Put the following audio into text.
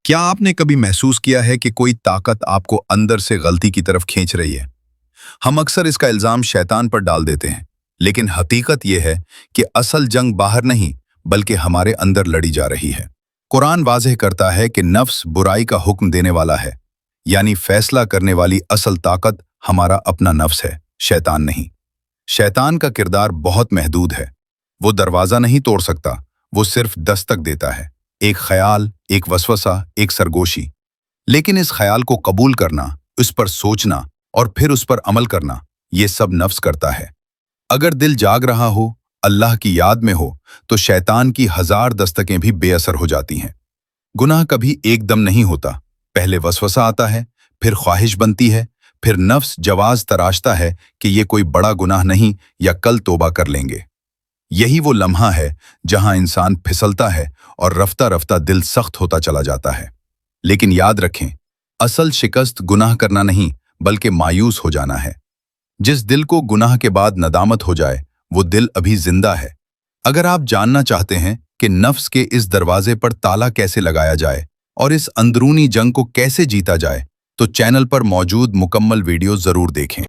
क्या आपने कभी महसूस किया है कि कोई ताकत आपको अंदर से गलती की तरफ खींच रही है? हम अक्सर इसका इल्जाम शैतान पर डाल देते हैं, लेकिन हकीकत यह है कि असल जंग बाहर नहीं, बल्कि हमारे अंदर लड़ी जा रही है। कुरान वाज़ेह करता है कि नफ्स बुराई का हुक्म देने वाला है, यानी फैसला करने वाली असल ताकत हमारा अपना नफ्स है, शैतान नहीं। शैतान का किरदार बहुत महदूद है। वो दरवाज़ा नहीं तोड़ सकता, वो सिर्फ दस्तक देता है। एक ख्याल, एक वसवसा, एक सरगोशी। लेकिन इस ख्याल को कबूल करना, उस पर सोचना और फिर उस पर अमल करना, ये सब नफ्स करता है। अगर दिल जाग रहा हो, अल्लाह की याद में हो, तो शैतान की 1000 दस्तकें भी बेअसर हो जाती हैं। गुनाह कभी एकदम नहीं होता। पहले वसवसा आता है, फिर ख्वाहिश बनती है, फिर नफ्स जवाज तराशता है कि ये कोई बड़ा गुनाह नहीं या कल तौबा कर लेंगे। यही वो लम्हा है जहां इंसान फिसलता है और रफ्ता रफ्ता दिल सख्त होता चला जाता है। लेकिन याद रखें, असल शिकस्त गुनाह करना नहीं, बल्कि मायूस हो जाना है। जिस दिल को गुनाह के बाद नदामत हो जाए, वो दिल अभी जिंदा है। अगर आप जानना चाहते हैं कि नफ्स के इस दरवाजे पर ताला कैसे लगाया जाए और इस अंदरूनी जंग को कैसे जीता जाए, तो चैनल पर मौजूद मुकम्मल वीडियो जरूर देखें।